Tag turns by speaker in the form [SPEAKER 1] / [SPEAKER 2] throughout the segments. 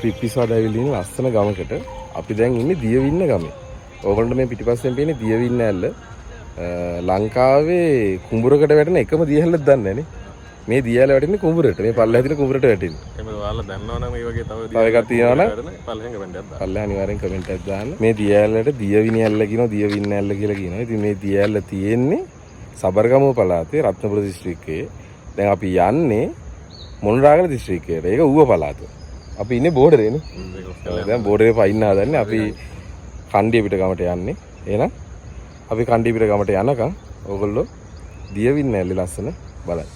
[SPEAKER 1] පිප්පිසාද ඇවිල්ලා ඉන්න ලස්සන ගමකට අපි දැන් ඉන්නේ දියවින්න ගමේ. ඕගොල්ලන්ට මේ පිටිපස්සෙන් පේන්නේ දියවින්න ඇල්ල. ලංකාවේ කුඹුරකට වැටෙන එකම දියඇල්ලක් දන්නේ නැනේ. මේ දියඇල්ල වැටෙන්නේ කුඹුරට. මේ පල්ලෙහා තියෙන කුඹුරට වැටෙන්නේ. එහෙනම් ඔයාලා දන්නවනම් මේ වගේ තව එකක් තියෙනවනම් පල්ලෙහාන් කමෙන්ට් එකක් දාන්න. පල්ලෙහා අනිවාර්යෙන් කමෙන්ට් එකක් දාන්න. මේ දියඇල්ලට දියවිනි ඇල්ල කියනවා දියවින්න ඇල්ල කියලා කියනවා. ඉතින් මේ දියඇල්ල තියෙන්නේ සබරගමුව පළාතේ රත්නපුර දිස්ත්‍රික්කයේ. දැන් අපි යන්නේ මොණරාගල දිස්ත්‍රික්කයට. ඒක ඌව පළාත. අපි ඉන්නේ බෝඩරේනේ. දැන් බෝඩරේ පයින්න හදන්නේ. අපි කණ්ඩිය පිට ගමට යන්නේ. එහෙනම් අපි කණ්ඩිය පිට ගමට යනකම් ඕගොල්ලෝ දියවින්න ඇල්ලේ ලස්සන බලන්න.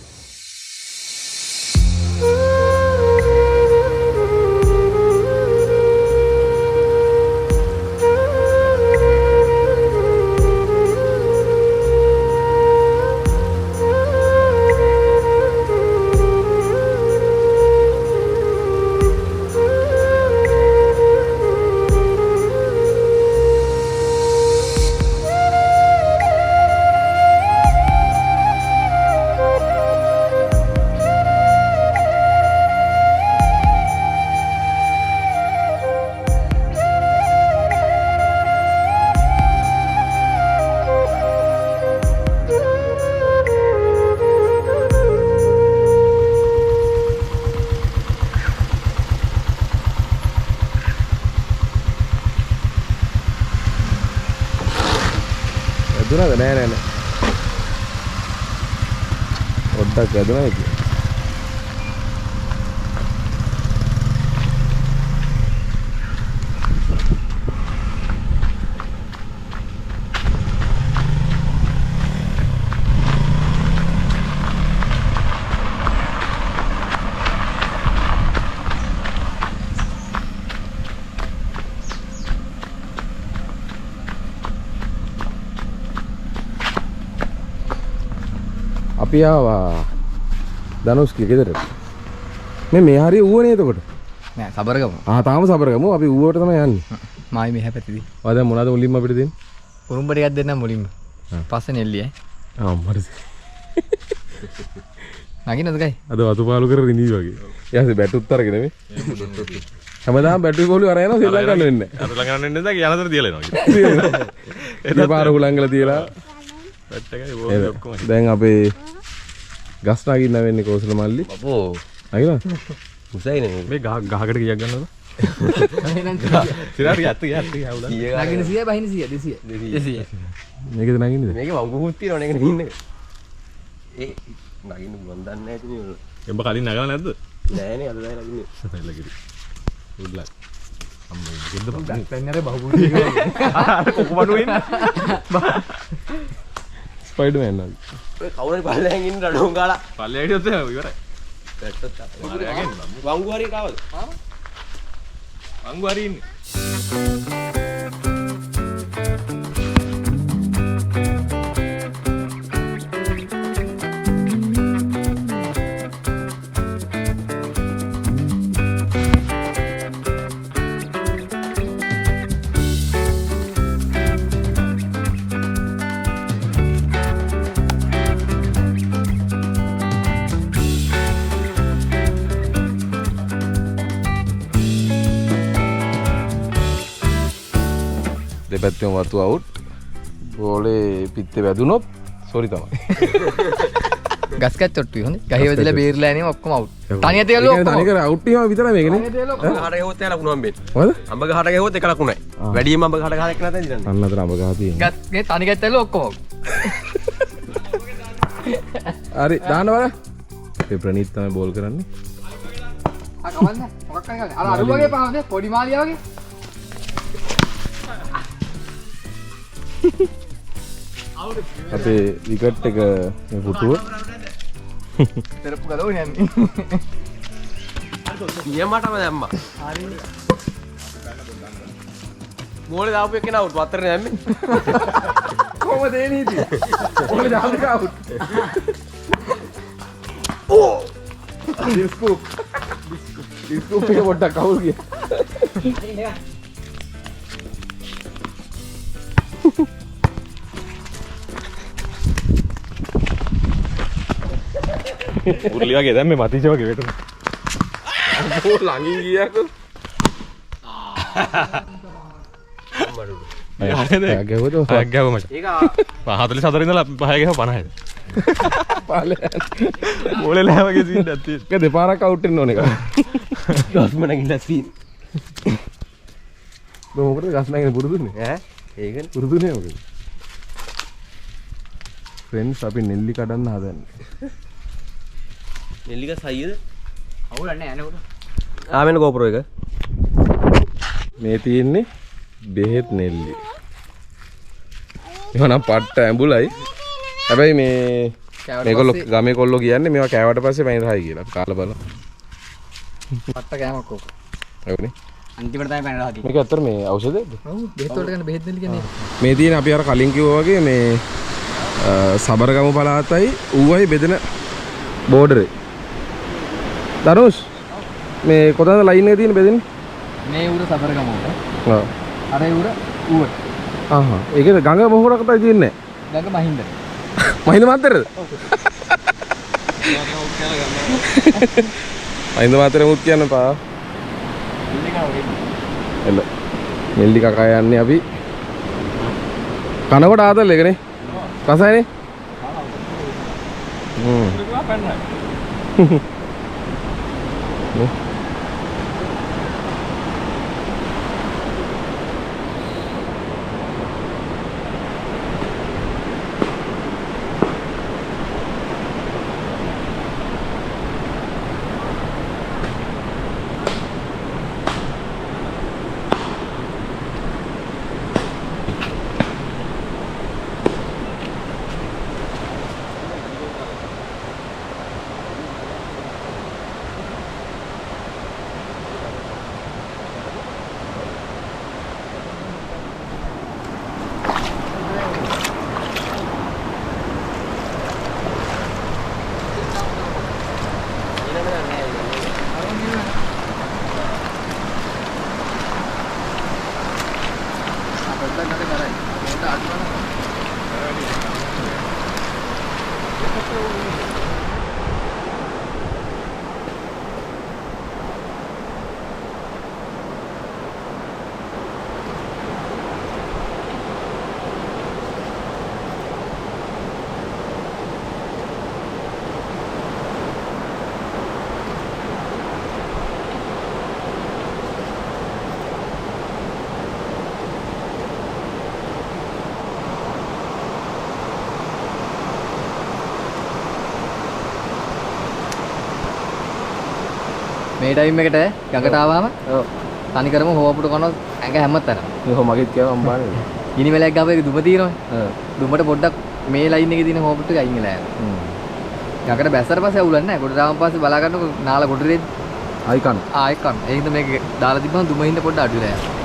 [SPEAKER 1] ඇදුනද නෑ නෑ නෑ පොඩ්ඩක් ඇදුනා ඒක අපි ආවා ධනුෂ්ගේ ගෙදරට. මේ හරිය ඌවනේ එතකොට.
[SPEAKER 2] නෑ සබරගම.
[SPEAKER 1] තාම සබරගම. අපි ඌවට තමයි යන්නේ.
[SPEAKER 2] මායි මෙහා පැත්තේදී.
[SPEAKER 1] ඔය දැන් මොනවද මුලින්ම අපිට දෙන්නේ?
[SPEAKER 2] උරුම්බ ටිකක් දෙන්නම් මුලින්ම. පස්සේ නෙල්ලිය.
[SPEAKER 1] මරසි.
[SPEAKER 2] නගින්නද ගයි?
[SPEAKER 1] අද වතු පාලු කර රිනී වගේ. ඊයන්සේ බැටුත් අරගෙන මේ. හැමදාම බැටරි පොළු අර යනවා සෙල්ලම් ගන්න වෙන්නේ නැහැ. අර ළඟ යන්න නැද්ද? යනතර තියලා එනවා. ඒ පාර හුලංගල තියලා පැට් එකයි බෝල් ඔක්කොම. දැන් අපේ ගස් නගින්න වෙන්නේ කෝසල මල්ලි. අපෝ. නගිනවද? මුසයිනේ. මේ ගහකට කීයක් ගන්නවද? සිරාරි යත් යවුලා.
[SPEAKER 2] නගින්න 100 බහින්න 100 200.
[SPEAKER 1] මේකද නගින්නද?
[SPEAKER 3] මේකේ වංගුකුත් තියෙනවනේ ඒක නින්න එක. ඒ නගින්න මන් දන්නේ නැහැ ඉතින් ඒක.
[SPEAKER 1] එඹ කලින් නගලා නැද්ද?
[SPEAKER 3] නෑනේ අද දැන් නගින්නේ.
[SPEAKER 1] සතයිලා කිරි. good luck. අම්මෝ ගෙද්ද බං.
[SPEAKER 2] දැන් අර බහුබුටි
[SPEAKER 1] අර කොකුමඩු වෙන්නේ. ස්පයිඩර්මෑන් නේද?
[SPEAKER 3] ඔය කවුරුරි පල්ලෙන් ඉන්න රඩෝන් ගාලා.
[SPEAKER 1] පල්ලෙන් හිටියොත් එහෙම ඉවරයි.
[SPEAKER 3] පැත්තට
[SPEAKER 1] මාරයාගෙන්
[SPEAKER 3] වංගු හරි කාවද?
[SPEAKER 1] වංගු හරි ඉන්නේ. දෙපැත්තෙම වතු අවුට්. බෝලේ පිත්තේ වැදුනොත් සෝරි තමයි.
[SPEAKER 2] ගස් කැච්චොට්ටුයි හොඳේ. ගහේ වැදිලා බේරලා යන්නේ ඔක්කොම අවුට්. තනියට යලෝ ඔක්කොම.
[SPEAKER 1] තනිකර අවුට් වීම විතරයි මේකනේ.
[SPEAKER 3] ගහට ගහුවොත් එයා ලකුණු හම්බෙන්නේ.
[SPEAKER 1] මොකද?
[SPEAKER 3] අඹ ගහට ගහුවොත් එක ලකුණයි. වැඩියෙන්ම අඹ ගහට ගහලා එක නැතෙන් දිනන්නේ.
[SPEAKER 1] අන්න අතන අඹ ගහ තියෙනවා.
[SPEAKER 2] ගස් ගේ තනියට යලෝ ඔක්කොම අවුට්.
[SPEAKER 1] හරි දාන්න බලන්න. ඒ ප්‍රනීත් තමයි බෝල් කරන්නේ.
[SPEAKER 2] ආ කවන්න. මොකක් කරන්නේ? අර අරු වගේ පාවන්නේ පොඩි මාලියා වගේ.
[SPEAKER 1] අපේ විකට් එක මේ පුටුව.
[SPEAKER 2] පෙරප්පු ගලවන්නේ යන්නේ.
[SPEAKER 3] නියමටම දැම්මා. හරි. ගෝලේ දාපු එකේ නවුට් පත්තරේ දැම්මේ.
[SPEAKER 1] කොහමද ඒ නීතිය? කොහමද දාපු අවුට්? ඕ! ඩිස්කෝප්. ඩිස්කෝප් එක පොඩ්ඩක් කවුල් ගියා. උරුලි වගේ දැන් මේ මතිච වගේ වැටුණා. බෝ ළඟින් ගියාකෝ. අම්මඩු. ගැවුවද? ගැවුව මචං. ඒක 44 ඉඳලා 5 ගැහුව 50යි. පාලේ. බෝලේ ලෑවගේ සීන් එකක් තියෙනවා. ඒක දෙපාරක් අවුට් වෙන්න ඕනේ කා.
[SPEAKER 3] ගස්ම නැගිලා සීන්.
[SPEAKER 1] මොකද ගස් නැගින පුරුදුනේ?
[SPEAKER 3] ඈ ඒකනේ
[SPEAKER 1] පුරුදුනේ මොකද? ෆ්‍රෙන්ඩ්ස් අපි නෙල්ලි කඩන්න හදන්නේ.
[SPEAKER 3] නෙල්ලික සයියද?
[SPEAKER 2] අවුලක් නැහැ යනකොට.
[SPEAKER 3] ආවෙන GoPro එක.
[SPEAKER 1] මේ තියෙන්නේ බෙහෙත් නෙල්ලි. මේවා නම් පට්ට ඇඹුලයි. හැබැයි මේගොල්ලෝ ගමේ කොල්ලෝ කියන්නේ මේවා කෑවට පස්සේ වයින් රහයි කියලා. අපි කාලා බලමු.
[SPEAKER 2] පට්ට කෑමක් ඕක.
[SPEAKER 1] ඒකනේ.
[SPEAKER 2] අන්තිමට තමයි පැනලා හදි.
[SPEAKER 1] මේක ඇත්තට මේ ඖෂධයක්ද?
[SPEAKER 2] ඔව් බෙහෙත් වලට ගන්න බෙහෙත් නෙල්ලි කියන්නේ.
[SPEAKER 1] මේ තියෙන අපි අර කලින් කිව්වා වගේ මේ සබරගම පළාතයි ඌවයි බෙදෙන බෝඩරේ. දරුස් මේ කොතනද ලයින් එක තියෙන්නේ බෙදෙන්නේ?
[SPEAKER 2] මේ උර සබරගම උර.
[SPEAKER 1] ඔව්.
[SPEAKER 2] අර උර ඌවට.
[SPEAKER 1] ආහා. ඒකද ගඟ මොහොරකටයි තියෙන්නේ?
[SPEAKER 2] ගඟ මහින්ද.
[SPEAKER 1] මහින්ද මාතරද? මහින්ද මාතරේ මුත් කියන්න පා. එල. නෙල්ලි කකා යන්නේ අපි. කනකොට ආතල් එකනේ. රසයිනේ?
[SPEAKER 2] මේ ටයිම් එකට ගඟට ආවම ඔව් තනිකරම හොවපුට කරනවා ඇඟ හැමතැනම.
[SPEAKER 1] මේක මගෙත් කියව අම්බානේ.
[SPEAKER 2] ගිනි මැලයක් ගාව එක දුම තියෙනවා. දුමට පොඩ්ඩක් මේ ලයින් එකේ තියෙන හොවපුට එක අයින් වෙලා යනවා. ගඟට බැස්සට පස්සේ අවුලක් නැහැ. ගොඩට ආවම පස්සේ බලා ගන්නකො නාල ගොඩට දෙද්දි
[SPEAKER 1] ආයි කන.
[SPEAKER 2] ආයෙ කන්න. ඒ හින්දා මේක දාලා තිබ්බම දුම හින්දා පොඩ්ඩක් අඩු වෙලා යනවා.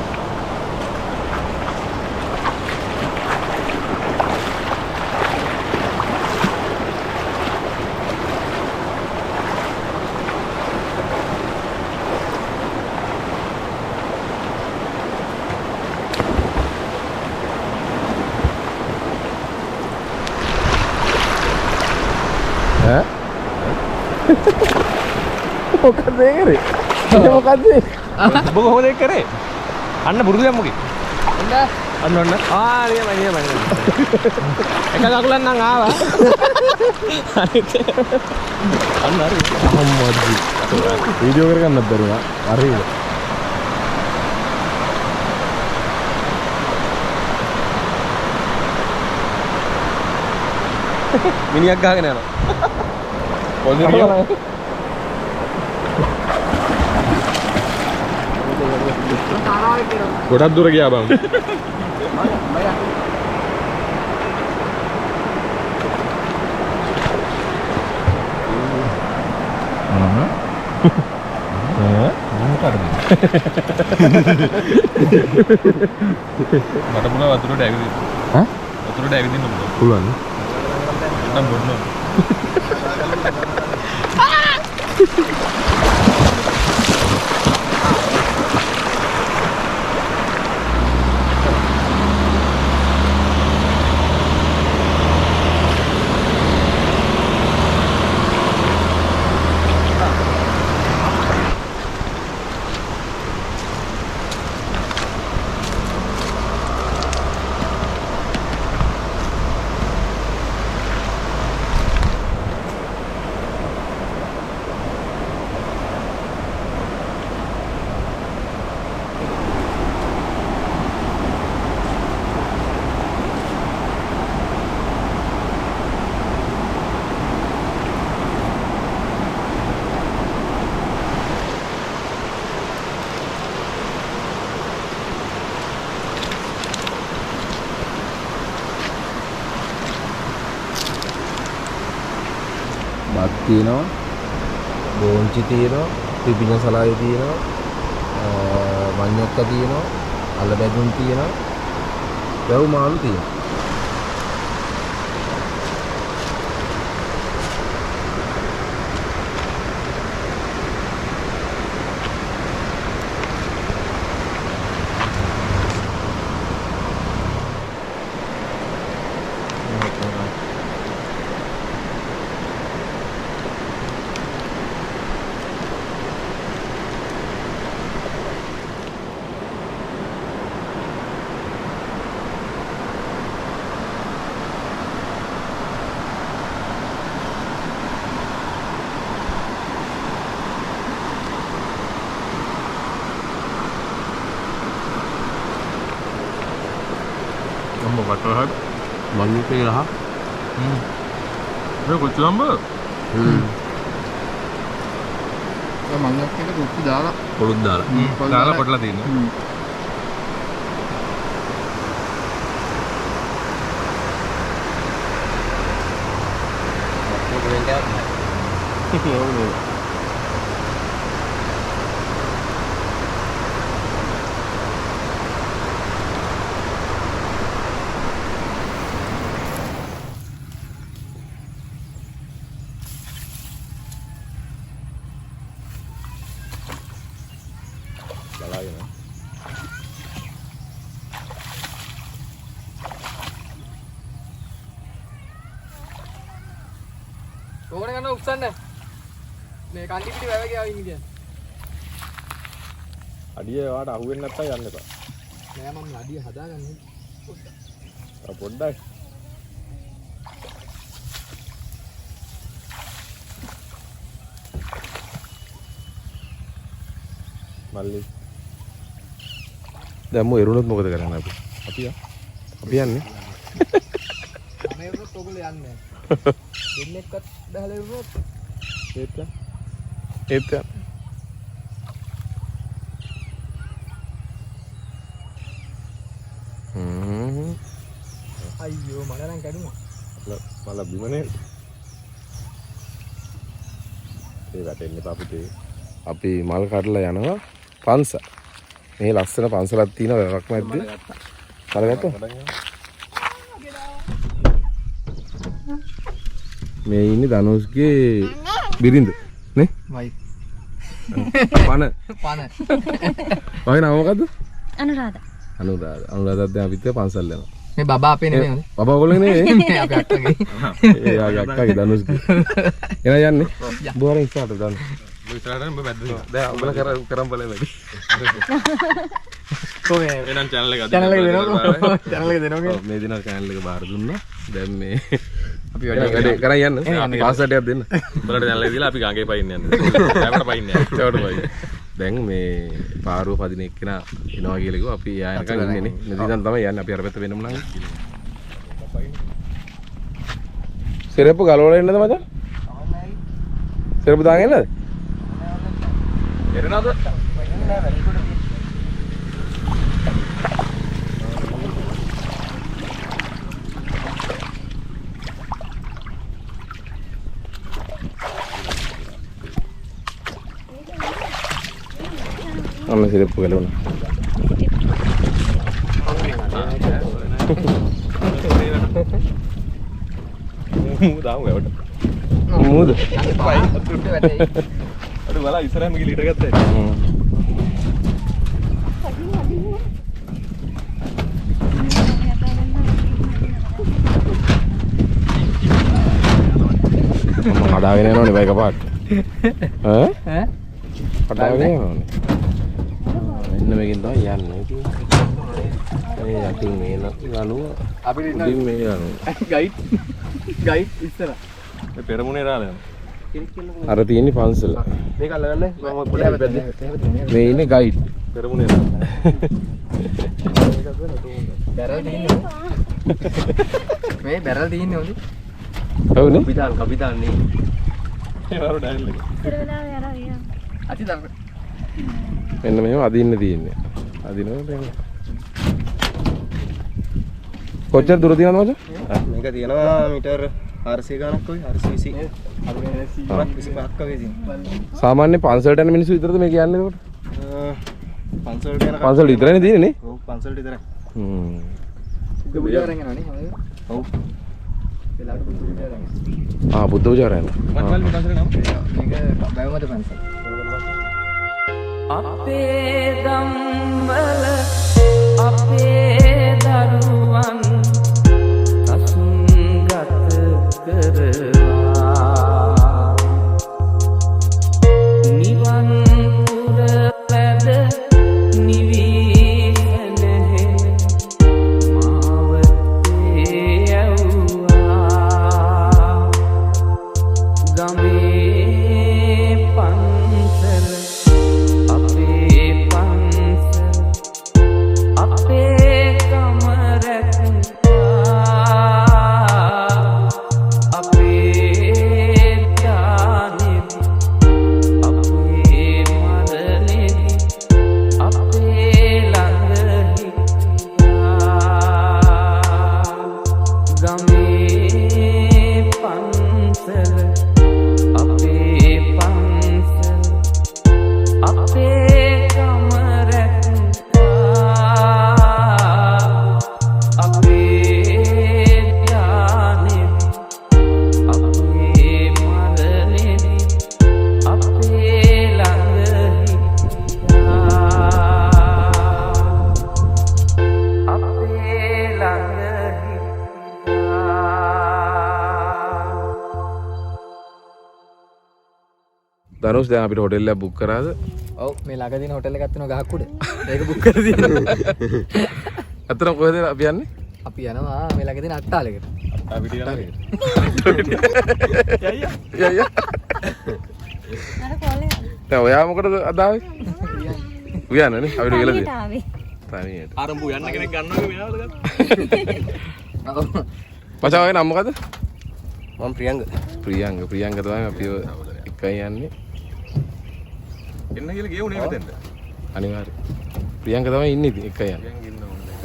[SPEAKER 1] මොකද ඒ කරේ? මොකද? ඔබ කොහොමද ඒක කරේ? අන්න බුරුදු දැම්මුගේ.
[SPEAKER 2] එන්න
[SPEAKER 1] අන්න ඔන්න.
[SPEAKER 4] නියමයි. එක කකුලෙන් නම් ආවා.
[SPEAKER 1] අන්න හරි. අම්මෝද්දි. වීඩියෝ කරගන්නත් බැරුණා. හරිද?
[SPEAKER 4] මිනිහක් ගහගෙන යනවා.
[SPEAKER 1] ගොඩක් දුර ගියා බං. මට පුළුවන් වතුරට ඇවිදින්න. වතුරට ඇවිදින්න පුළුවන්. නම් බොන්න. බත් තියෙනවා, බෝංචි තියෙනවා, පිපිඤ්ඤ සලාය තියෙනවා, මඤ්ඤොක්ක තියෙනවා, අල බැදුම් තියෙනවා, වැව් මාළු තියෙනවා.
[SPEAKER 4] Bakal bangun ke lah.
[SPEAKER 1] Ini kucing apa?
[SPEAKER 2] ඔය මංගක් එක කුප්පි දාලා
[SPEAKER 4] පොළොත් දාලා. දාලා කොටලා තියෙනවා.
[SPEAKER 2] ඕකනේ ගන්න උස්සන්න. මේ කන්ටි පිටි වැව ගියා ඉන්නේ කියන්නේ.
[SPEAKER 1] අඩිය වාට අහුවෙන්නේ නැත්තම් යන්න එපා.
[SPEAKER 2] නෑ මම අඩිය හදාගන්නේ.
[SPEAKER 1] පොඩ්ඩයි. මල්ලි. දැන් මො එරුණොත් මොකද කරන්නේ අපි? අපි යන්නේ.
[SPEAKER 2] මේ වුණොත් ඔයගොල්ලෝ යන්නේ නෑ. දෙන්නෙක්වත් බහලා ඉරුණොත්
[SPEAKER 1] ඒත්
[SPEAKER 2] අයියෝ මල නම් කැඩුනා.
[SPEAKER 1] මල බිමනේ. ඒ වැටෙන්නේ පාපුතේ. අපි මල් කඩලා යනවා පන්සල. මේ ලස්සන පන්සලක් තියෙන වැවක් මැද්දේ. කරගත්තා? මේ ඉන්නේ ධනුෂ්ගේ බිරිඳ නේ?
[SPEAKER 2] වයි.
[SPEAKER 1] පන. වයි නම මොකද්ද? අනුරාධා දැන් අපිත් පන්සල් යනවා.
[SPEAKER 2] මේ බබා අපේ නෙමෙයි.
[SPEAKER 1] බබා ඔයගොල්ලෝ නෙමෙයි.
[SPEAKER 2] මේ අපේ අක්කගේ.
[SPEAKER 1] ඒ ආගේ අක්කගේ ධනුෂ්ගේ. එනවා යන්නේ. බොහොම ඉස්සරහට දාන්න.
[SPEAKER 4] Lu istirahat kan, mbak.
[SPEAKER 1] දැන් ඔබලා කරන් බලන්න වැඩි.
[SPEAKER 2] කොහේ
[SPEAKER 4] එහෙනම් channel එක
[SPEAKER 2] channel එක දෙනවා channel එක දෙනවා
[SPEAKER 1] ඔව් මේ දින channel එක බාර දුන්නා. දැන් මේ
[SPEAKER 2] අපි
[SPEAKER 1] වැඩේ කරන් යන්න. පාස්වර්ඩ් එකක් දෙන්න.
[SPEAKER 4] උඹලට channel එක දීලා අපි ගඟේ පයින්න යන්නේ. ඒකට පයින්න යන්නේ.
[SPEAKER 1] ඒවට පයි. දැන් මේ පාරුව පදින එක්කෙනා එනවා කියලා කිව්වා. අපි යා යනකම් ඉන්නේ නේ. මෙතන තමයි යන්නේ. අපි අර පැත්ත වෙනම නම්. සිරප්පු ගලවලා එන්නද මචං? සිරප්පු දාගෙන එන්නද?
[SPEAKER 4] එරනද?
[SPEAKER 1] අන්න සිරප්පු ගලවලා.
[SPEAKER 4] දාමු ඒවට.
[SPEAKER 1] මූද?
[SPEAKER 4] අර බලා ඉස්සරහම ගිහලා ඊට ගත්තා.
[SPEAKER 1] මම හදාගෙන යනවනේ බයික පාට. ඈ?
[SPEAKER 2] ඈ?
[SPEAKER 1] හදාගෙන යනවනේ. මෙන්න මේකෙන් තමයි යන්නේ. මේ යකින් මේ නනුව
[SPEAKER 2] අපිට ඉන්න
[SPEAKER 1] ඉතින් මේ යනවා.
[SPEAKER 2] ගයිඩ් ඉස්සර
[SPEAKER 4] මේ පෙරමුණේ රාලේ.
[SPEAKER 1] අර තියෙන්නේ පන්සල.
[SPEAKER 4] මේක අල්ලගන්න මම පොඩ්ඩක් පැද්දේ.
[SPEAKER 1] මේ ඉන්නේ ගයිඩ්.
[SPEAKER 4] පෙරමුණේ රාලේ.
[SPEAKER 2] බැරල් තියෙන්නේ මේ බැරල් තියෙන්නේ හොඳයි
[SPEAKER 1] ඔව්නේ.
[SPEAKER 3] කපිතාන් නේ.
[SPEAKER 4] ඒ වරු ඩයල් එක.
[SPEAKER 2] අති දර
[SPEAKER 1] මෙන්න මෙහෙම අදින්න තියෙන්නේ. අදිනවා දැන්. කොච්චර දුර තියෙනවද මචං?
[SPEAKER 3] මේක තියෙනවා මීටර් 400 ගණක් වගේ 420.
[SPEAKER 2] අපි මේ
[SPEAKER 3] 25ක් වගේ තියෙනවා.
[SPEAKER 1] සාමාන්‍ය පන්සලට යන මිනිස්සු විතරද මේක යන්නේ එතකොට?
[SPEAKER 3] පන්සලට යන
[SPEAKER 1] පන්සල විතරනේ තියෙන්නේ නේ?
[SPEAKER 3] ඔව් පන්සලට විතරයි.
[SPEAKER 2] බුදු අරගෙන යනවා නේ හොඳයි
[SPEAKER 3] ඔව්.
[SPEAKER 2] වෙලාවට බුදු අරගෙන
[SPEAKER 1] බුද්ධ පූජාරයන්.
[SPEAKER 4] මන්වල පන්සලේ නම.
[SPEAKER 2] මේක බයවමද පන්සල
[SPEAKER 5] අපේ දම්වල අපේ දරුවන් කසුන් ගත කරවා නිවන් පුර වැඩ නිවී නැහෙ මාවතේ යවුවා ගමේ පන්සල අපේ පන්සල අපේ කමරැක්කා අපේ ඥානෙදි අපේ මරණෙදි අපේ ළඟ හිටියා ගමේ පන්සල අපේ පන්සල අපේ කමරැක්කා අපේ ඥානෙදි අපේ මරණෙදි අපේ ළඟ හිටියා අපේ ළඟ හිටියා
[SPEAKER 1] ධනුෂ් දැන් අපිට හොටෙල් එකක් බුක් කරාද?
[SPEAKER 2] ඔව් මේ ළඟ දින හොටෙල් එකක් තියෙනවා ගහක් උඩ ඒක බුක් කරලා තියෙනවා
[SPEAKER 1] අතන කොහෙද අපි යන්නේ?
[SPEAKER 2] අපි යනවා මේ ළඟ දින අට්ටාලෙකට
[SPEAKER 4] අපි ටිකක්
[SPEAKER 1] යయ్యා. දැන් ඔයා මොකටද අදාවේ? උයන්නනේ අපිට කියලා දෙන්න. තනියට.
[SPEAKER 4] ආරම්භු යන්න කෙනෙක් ගන්නවා මෙයාවද ගත්තා.
[SPEAKER 1] මචං ඔයාගේ නම මොකද?
[SPEAKER 3] මම ප්‍රියංග.
[SPEAKER 1] ප්‍රියංග තමයි අපි එකයි යන්නේ.
[SPEAKER 4] එන්න කියලා ගියුනේ මෙතෙන්ද.
[SPEAKER 1] අනිවාර්යයෙන්. ප්‍රියංග තමයි ඉන්නේ ඉතින් එකයි යන්නේ.
[SPEAKER 4] දැන් ඉන්න ඕනේ.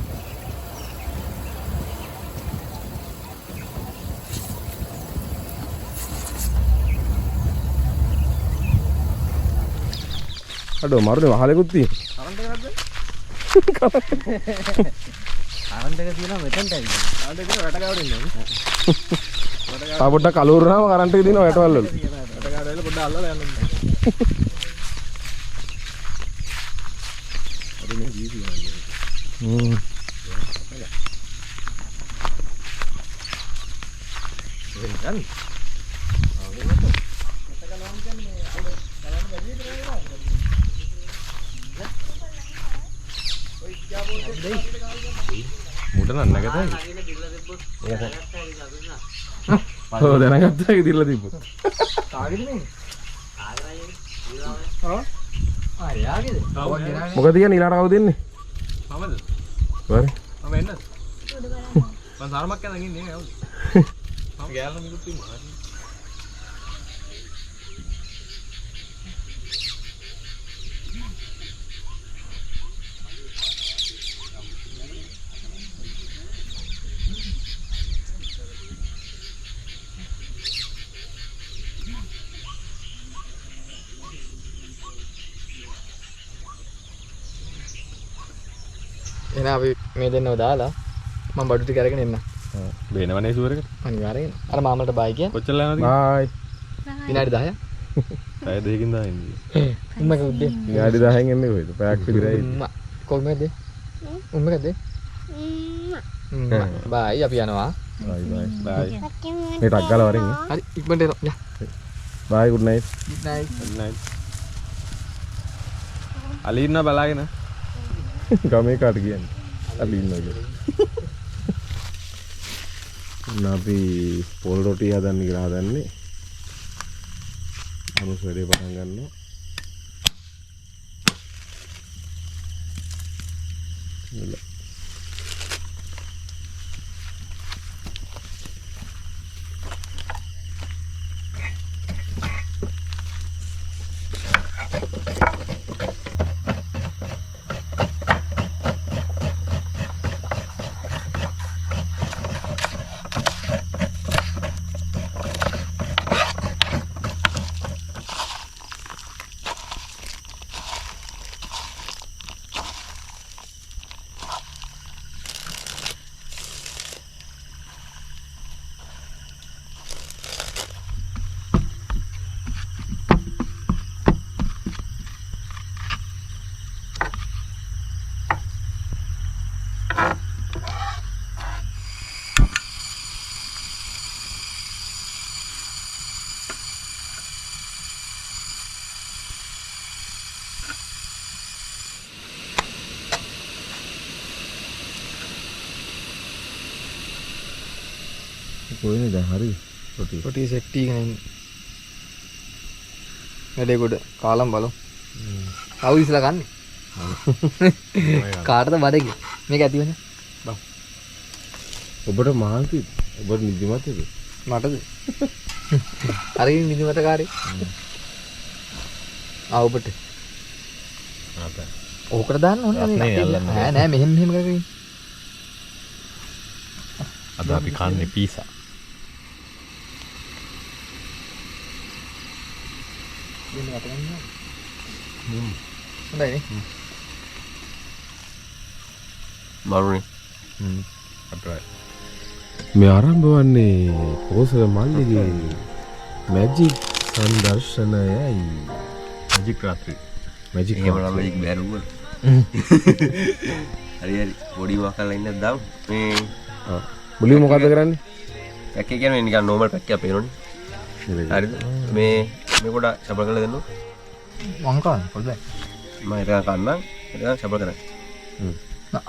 [SPEAKER 1] අඩෝ මරුනේ වහලෙකුත් තියෙනවා.
[SPEAKER 2] ආරන්දක තියෙනවා මෙතනට ඇවිල්ලා
[SPEAKER 4] ආන්ද කියන රට ගාවට ඉන්නේ.
[SPEAKER 1] තා පොඩ්ඩක් කලුරුනාම කරන්ට් එක දිනවා වැටවල් වල.
[SPEAKER 4] රට ගාවට ඇවිල්ලා පොඩ්ඩක් අල්ලලා යන්න. අද මේ ජීවිතය
[SPEAKER 1] හ්ම්.
[SPEAKER 4] යන්නේ.
[SPEAKER 1] මුට නන්නගතයි. ඔව් දැනගත්තා ඒක දිරලා තිබ්බොත්. මොකද කියන්නේ ඊළාට කවුද දෙන්නේ?
[SPEAKER 4] මමද?
[SPEAKER 1] හරි.
[SPEAKER 4] මම එන්නද? මම සාරමක් යන ඉන්නේ නෑ. මම ගෑල්ලා මිදුත් ඉන්නවා.
[SPEAKER 2] එහෙනම් අපි මේ දෙන්නව දාලා මම බඩු ටික අරගෙන එන්න.
[SPEAKER 4] බේනවනේ සුවර් එක.
[SPEAKER 2] අනිවාර්යෙන්. අර මාමලට බයි කිය.
[SPEAKER 4] කොච්චර යනවද?
[SPEAKER 1] බයි.
[SPEAKER 2] විනාඩි 10ක්.
[SPEAKER 4] පැය දෙකකින් දා එන්නේ.
[SPEAKER 2] උම්මක උද්දේ.
[SPEAKER 1] විනාඩි 10න් එන්නේ කොහෙද? පැයක් විතරයි.
[SPEAKER 2] කොල්මද? උම්මකද? බයි අපි යනවා.
[SPEAKER 1] බයි බයි. බයි. මේ ටක් ගාලා වරින්.
[SPEAKER 2] හරි ඉක්මනට එනවා. යා.
[SPEAKER 1] බයි good night.
[SPEAKER 2] good night.
[SPEAKER 4] Nice. අලි ඉන්න බලාගෙන.
[SPEAKER 1] ගමේ කාට කියන්නේ? අපි ඉන්නවා කියලා. අපි පොල් රොටි හදන්න කියලා හදන්නේ. අනුස් වැඩේ පටන් ගන්නවා. කොහෙද හරි
[SPEAKER 2] රොටි සෙට් එකගෙන ඉන්න. වැඩේ කොට කාලම් බලමු. කවුද ඉස්සලා කන්නේ? කාටද බඩගිය? මේක ඇතිවනේ. බා.
[SPEAKER 1] ඔබට මහන්සි ඔබට නිදිමතද?
[SPEAKER 2] මටද? හරි නිදිමත කාරේ. ඔබට. ඕකට දාන්න ඕනේ නෑ නෑ මෙහෙම කරගෙන.
[SPEAKER 4] අද අපි කන්නේ පීසා.
[SPEAKER 2] හොඳයි නේ.
[SPEAKER 3] මරුනේ.
[SPEAKER 4] අප්‍රයි.
[SPEAKER 1] මේ ආරම්භ වන්නේ පොසල මල්ලිගේ මැජික් සංදර්ශනයයි.
[SPEAKER 4] මැජික් රාත්‍රී.
[SPEAKER 1] මැජික්
[SPEAKER 3] එහෙම නම් මැජික් බැරුව. හරි හරි පොඩි මොකක්ද ඉන්නද දාමු. මේ
[SPEAKER 1] මුලින් මොකද්ද කරන්නේ?
[SPEAKER 3] පැක් එක කියන්නේ නිකන් නෝමල් පැක් එකක් පේනෝනේ. හරිද? මේ පොඩ ශබ්ද කරලා දෙන්නු.
[SPEAKER 2] මං කන්න පොඩ්ඩක්.
[SPEAKER 3] මම ඒක කන්නම්. ඒක ශබ්ද කරන්න.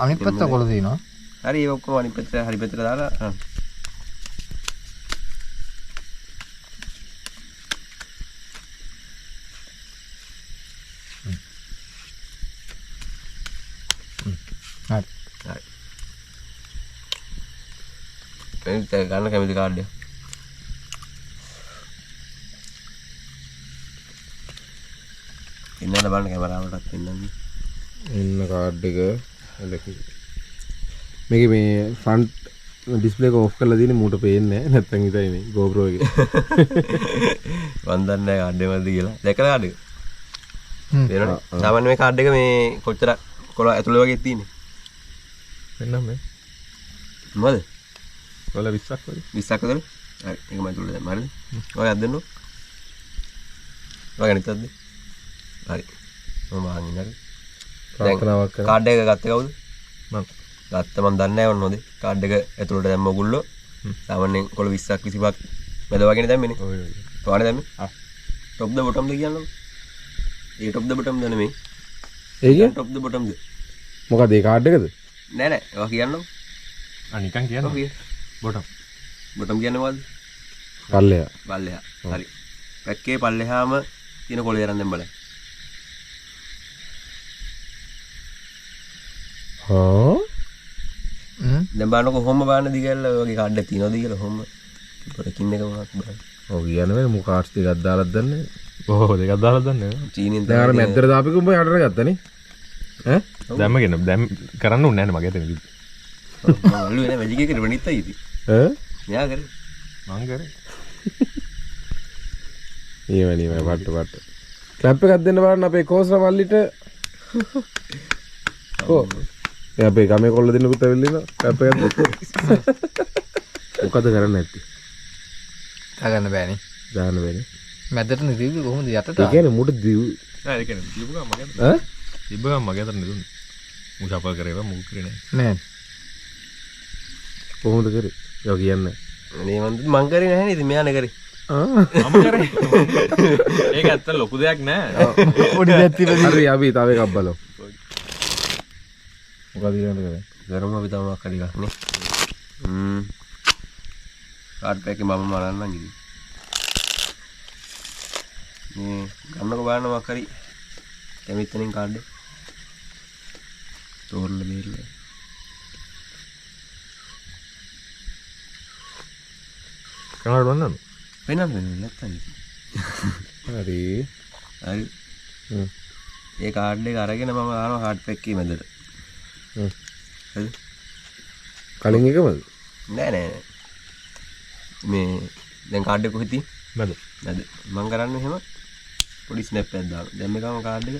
[SPEAKER 2] අනිත් පැත්ත කොළ තියෙනවා.
[SPEAKER 3] හරි ඒක ඔක්කොම අනිත් පැත්තට හරි පැත්තට දාලා
[SPEAKER 2] හරි.
[SPEAKER 3] හරි. ගන්න කැමති කාඩ් එක. ඉන්නද බලන්න කැමරාවටත් ඉන්නන්නේ.
[SPEAKER 1] එන්න කාඩ් එක මේකේ මේ ෆ්‍රන්ට් ඩිස්ප්ලේ එක ඔෆ් කරලා තියෙන්නේ මූට පේන්නේ නැහැ. නැත්තම් ඉතින් මේ GoPro එකේ.
[SPEAKER 3] මන් දන්නේ නැහැ කාඩ් එකමද කියලා. දැකලා කාඩ් එක. පේනවනේ. සාමාන්‍ය මේ කාඩ් එක මේ කොච්චර කොළ ඇතුළේ වගේ තියෙන්නේ.
[SPEAKER 4] එන්නම් මේ.
[SPEAKER 3] මොකද?
[SPEAKER 4] වල 20ක් වගේ.
[SPEAKER 3] 20ක් වගේ. හරි. ඒක මම ඇතුළේ දැම්මා. හරිද? ඔය අද්දන්නු. ඔය ගණිතද්ද? හරි. මම වහන් ඉන්න හරි.
[SPEAKER 1] ප්‍රාර්ථනාවක් කරා.
[SPEAKER 3] කාඩ් එක ගත්තේ කවුද?
[SPEAKER 4] මම.
[SPEAKER 3] ගත්ත මම දන්නේ නැහැ ඔන්න හොඳේ. කාඩ් එක ඇතුළට දැම්ම ඔයගොල්ලෝ. සාමාන්‍යයෙන් කොළ 20ක් 25ක් මැද වගේනේ දැම්මේනේ.
[SPEAKER 4] ඔය ඔය.
[SPEAKER 3] කොහොමද දැම්මේ? top the bottom the කියන්නකො. A top the bottom ද නෙමෙයි.
[SPEAKER 1] ඒ කියන්නේ
[SPEAKER 3] top the bottom ද.
[SPEAKER 1] මොකද ඒ කාඩ් එකද?
[SPEAKER 3] නෑ නෑ ඔයා කියන්නකො.
[SPEAKER 4] නිකන් කියන්න
[SPEAKER 3] ඔව් කිය.
[SPEAKER 4] බොටම්
[SPEAKER 3] බොටම් කියන්නේ මොකද්ද?
[SPEAKER 1] පල්ලෙයා.
[SPEAKER 3] පල්ලෙහා. හරි. පැක්කේ පල්ලෙහාම තියෙන කොළේ අරන් දැන් බලන්න.
[SPEAKER 1] හා
[SPEAKER 3] දැන් බලන්නකො කොහොම බලන්න දිගැල්ල ඔයගේ කාඩ් එක තියනවද කියලා කොහොම පොරකින් එක මොකක්ද බලන්න.
[SPEAKER 1] ඔව් කියන්නේ මු කාඩ්ස් ටිකක් දාලා දන්නේ.
[SPEAKER 4] ඕ දෙකක් දාලා දන්නේ
[SPEAKER 3] චීනෙන්
[SPEAKER 1] දැන් අර මැද්දට දාපික උඹ යටට ගත්තනේ. ඈ
[SPEAKER 4] දැම්මගෙන දැම් කරන්න උන්නේ නැහැ මගේ එතන
[SPEAKER 3] අල්ලු වෙන මැජික් එකේ වෙනිත් අය ඉතින්.
[SPEAKER 1] ඈ
[SPEAKER 3] මෙයා කරේ.
[SPEAKER 4] මං කරේ
[SPEAKER 1] ඊවැනි වට. ක්ලැප් එකක් දෙන්න බලන්න අපේ කෝස්ලා මල්ලිට. කො එයා අපේ ගමේ කොල්ල දෙන්නුත් ඇවිල්ලා ඉන්නවා. ක්ලැප් එකක් දෙන්න. මොකද කරන්නේ නැත්තේ?
[SPEAKER 2] දාගන්න බෑනේ.
[SPEAKER 1] දාන්න බෑනේ.
[SPEAKER 2] මැදට නිදිවි කොහොමද යටට?
[SPEAKER 1] ඒ කියන්නේ මුඩ දිව්.
[SPEAKER 4] නෑ ඒ කියන්නේ තිබ්බ ගම මගේ
[SPEAKER 1] ඈ?
[SPEAKER 4] තිබ්බ ගම මගේ අතට නෙදුන්නේ මු ෂපල් කරේවා මු කරේ නෑ
[SPEAKER 2] නෑ.
[SPEAKER 1] කොහොමද කරේ? යෝ කියන්නේ.
[SPEAKER 3] අනේ මං කරේ නැහැ නේද මෙයානේ කරේ.
[SPEAKER 4] මම කරේ ඒක ඇත්ත ලොකු දෙයක් නෑ
[SPEAKER 2] පොඩි දෙයක් තිබෙන්නේ.
[SPEAKER 1] හරි අපි තව එකක් බලමු. මොකද ඊළඟට කරන්නේ?
[SPEAKER 3] ගරම අපි තම මොකක් හරි එකක් නේ. කාඩ් පැකේ මම මරන්නම් ඉතින්. මේ ගන්නකො බලන්න මොකක් හරි කැමිත්තෙන් කාඩ් එක. තෝරලා බේරලා.
[SPEAKER 4] කනවට වන්නද
[SPEAKER 3] වෙනම නැත්තම් ඉතින්.
[SPEAKER 1] හරි.
[SPEAKER 3] හරි. ඒ කාඩ් එක අරගෙන මම දානවා කාඩ් පැකේ මැදට. හරිද?
[SPEAKER 1] කලින් එකමද?
[SPEAKER 3] නෑ නෑ නෑ. මේ දැන් කාඩ් එක කොහෙද තියෙන්නේ?
[SPEAKER 4] මැද
[SPEAKER 3] නැද මං කරන්නේ එහෙම පොඩි ස්නැප් එකක් දානවා. දැන් මේකම කාඩ් එක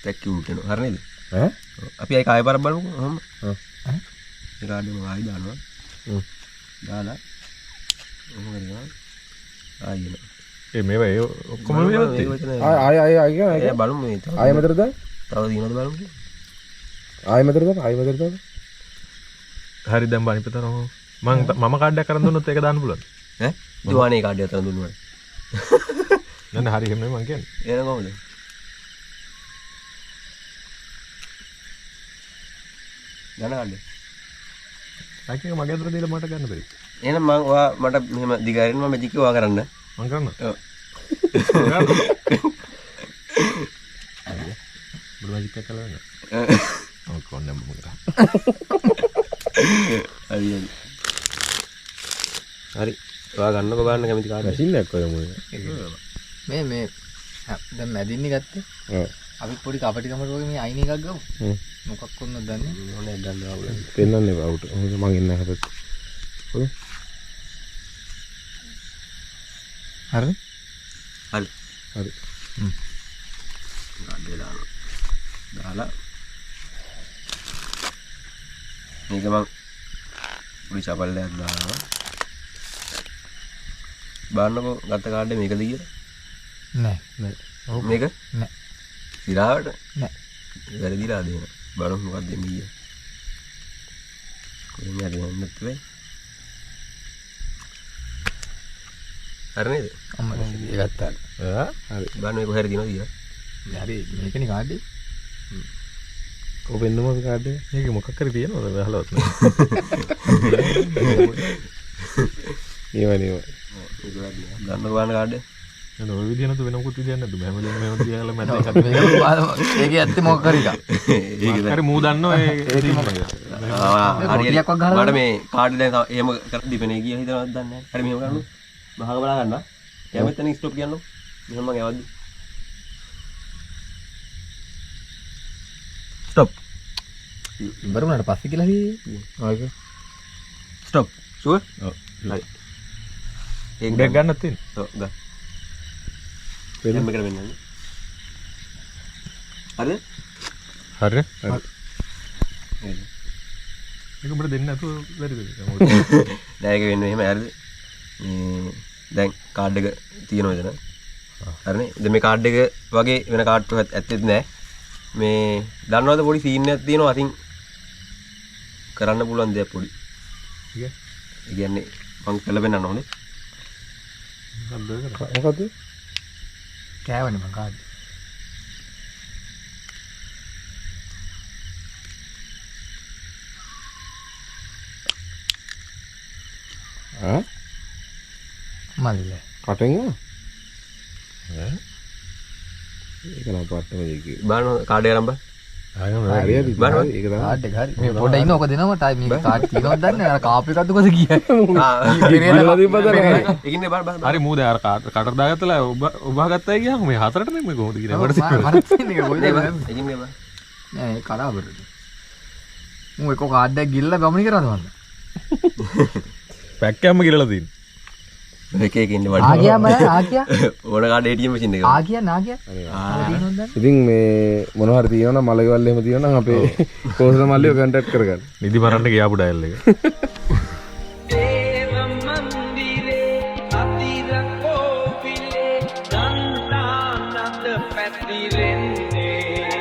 [SPEAKER 3] පැක් යුට් වෙනවා. හරි නේද?
[SPEAKER 1] ඈ?
[SPEAKER 3] අපි ආයෙ කාය පාරක් බලමුකෝ. ඔහොම. මේ කාඩ් එක මම ආයෙ දානවා. දාලා ඔහොම කරනවා. ආයෙ එනවා.
[SPEAKER 4] ඒ මේවා ඒ ඔක්කොම මේවත්
[SPEAKER 1] ආය
[SPEAKER 3] ඒ බලමු මේ තව.
[SPEAKER 1] ආය මැදට දාන්න.
[SPEAKER 3] තව දිනවද බලමු.
[SPEAKER 1] ආය මැදට දාන්න. ආය මැදට දාන්න.
[SPEAKER 4] හරි දැන් බණිපතන මම කාඩ් එකක් කරන් දුන්නොත් ඒක දාන්න පුළුවන්
[SPEAKER 3] ඈ? දුවානේ කාඩ් එක අතන දුන්නානේ.
[SPEAKER 4] නෑ හරි එහෙම නෙමෙයි මං කියන්නේ
[SPEAKER 3] එන කොහොමද? ගන්න කාඩ් එක.
[SPEAKER 4] ආකේ මගේ අතට දීලා මට ගන්න බැරි
[SPEAKER 3] එහෙනම් මං ඔයා මට මෙහෙම දිගාරින්න මම මැජික් එක ඔයා කරන්න.
[SPEAKER 4] මං කරන්න
[SPEAKER 3] ඔව්.
[SPEAKER 4] බුදු මැජික් එක කළා නේද ඔව් කොන්නම් මම කරා
[SPEAKER 3] හරි හරි. හරි. ඔයා ගන්නකො බලන්න කැමති කාඩ් එක.
[SPEAKER 1] මැෂින් එකක් ඔය මොකද?
[SPEAKER 2] මේ දැන් මැදින්නේ ගත්තේ.
[SPEAKER 1] ඔව්.
[SPEAKER 2] අපි පොඩි කපටි කමට වගේ මේ අයින් එකක් ගමු. මොකක් කොන්නද දන්නේ?
[SPEAKER 3] ඕනේ ගන්න ආවුල.
[SPEAKER 1] පෙන්නන්නේ අවුට. මං ඉන්න හැබැයි. ඔය
[SPEAKER 2] හරි.
[SPEAKER 3] හරි.
[SPEAKER 1] හරි.
[SPEAKER 3] කාඩ් එක දානවා. දාලා මේක මං පොඩි චපල්ලයක් දානවා. බලන්නකෝ ගත්ත කාඩ් එක මේකද කියලා.
[SPEAKER 2] නෑ.
[SPEAKER 3] මේක
[SPEAKER 2] නෑ.
[SPEAKER 3] ඉරාවට
[SPEAKER 2] නෑ.
[SPEAKER 3] වැරදිලා දෙන. බලමු මොකක්ද මේ ගියේ. කොහෙන්ද යන්නේ නැත්තේ. හරි නේද?
[SPEAKER 2] අම්මා ඒ ගත්තා.
[SPEAKER 1] හරි.
[SPEAKER 3] බලන්න මේක කොහෙද දිනවද කියලා.
[SPEAKER 2] හරි මේකනේ කාඩ් එක.
[SPEAKER 1] ඔය වෙන්නම අපි කාඩ් එක.
[SPEAKER 4] මේක මොකක් හරි තියෙනවද අහලවත්
[SPEAKER 1] ඊවැනි
[SPEAKER 3] ගන්න බලන්න කාඩ් එක.
[SPEAKER 4] නෑ ඔය විදිහ නේද වෙන මොකුත් විදියක් නැද්ද මම හැමදේම මේව තියාලා මැද එකක්
[SPEAKER 2] මේකේ ඇත්තේ මොකක් හරි එකක්.
[SPEAKER 3] ඒක
[SPEAKER 4] හරි මූ දන්නවා ඒ
[SPEAKER 3] හරියට මට මේ කාඩ් දැන් එහෙම කර දීපනේ ගියා හිතනවත් දන්නේ නැහැ. හරි මෙහෙම කරන්න. මහක බලා ගන්න. යමෙත් තනින් ස්ටොප් කියන්න. මෙහෙම මම යවද්දි. ස්ටොප්.
[SPEAKER 2] ඉවරුණාට පස්සේ කියලා හරි.
[SPEAKER 1] ආයක.
[SPEAKER 3] ස්ටොප්. ෂුවර්?
[SPEAKER 4] ඔව්
[SPEAKER 3] හරි.
[SPEAKER 4] ඒක ගන්නත් තියෙන
[SPEAKER 3] ඔව් ගන්න. වෙනම කර වෙන්නේ. හරිද?
[SPEAKER 4] හරිනේ
[SPEAKER 3] හරි.
[SPEAKER 4] ඒක උඹට දෙන්න නැතුව බැරිද
[SPEAKER 3] නෑ ඒක වෙන්නේ එහෙම හරිද? මේ දැන් කාඩ් එක තියෙනවා එතන. හරිනේ. දැන් මේ කාඩ් එක වගේ වෙන කාඩ් එකක් ඇත්තෙත් නෑ. මේ දන්නවද පොඩි සීන් එකක් තියෙනවා අතින් කරන්න පුළුවන් දෙයක් පොඩි.
[SPEAKER 4] ඉතින්
[SPEAKER 3] ඒ කියන්නේ මං කළ වෙන්නන්න ඕනේ.
[SPEAKER 1] මොකද්ද?
[SPEAKER 2] කෑවනේ මං කාඩ්.
[SPEAKER 1] ආ
[SPEAKER 2] මල්ල
[SPEAKER 1] කටෙන් ඒක නම් පාටම දෙකේ
[SPEAKER 3] බලන්න කාඩ් එක නම්බර්
[SPEAKER 1] හරියට ඒක තමයි
[SPEAKER 2] කාඩ් එක හරි මේ පොඩ ඉන්න ඔක දෙනවා ටයිම් මේ කාඩ් තියෙනවද දන්නේ නැහැ අර කාප් එකක්ද කොහෙද ගියා
[SPEAKER 1] ඉතින් දීපදනේ
[SPEAKER 3] ඒකින්නේ බලන්න
[SPEAKER 4] හරි මූද අර කටට දාගත්තලා ඔබා ගත්තා ගියාම මේ හතරට මේ කොහොමද කියන්නේ මට
[SPEAKER 2] මට තියෙන එක කොයිද
[SPEAKER 3] ඒකින්නේ බලන්න
[SPEAKER 2] නෑ ඒ කඩාවර මම එක කාඩ් එකක් ගිල්ල ගමනි කරාද මන්ද
[SPEAKER 4] පැක් එකක්ම කියලා තියෙන
[SPEAKER 3] එක එක ඉන්න
[SPEAKER 2] ආ ගියා මම ආ ගියා
[SPEAKER 3] ඕන කාඩ් ATM මැෂින් එක
[SPEAKER 2] ආ ගියා නා ගියා තියෙනවද දන්නේ
[SPEAKER 1] ඉතින් මේ මොනවා හරි තියෙනවා නම් මලකවල් එහෙම තියෙනවා නම් අපේ කෝසල මල්ලිව කන්ටැක්ට් කරගන්න
[SPEAKER 4] නිදි මරන්න ගියාපු ඩයල් එක
[SPEAKER 5] දේව මන්දිරේ අතිර කෝපිලේ දන්තානන්ද පැතිරෙන්නේ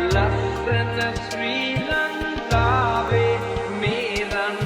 [SPEAKER 5] ලස්සන ශ්‍රී ලංකාවේ මේ රන්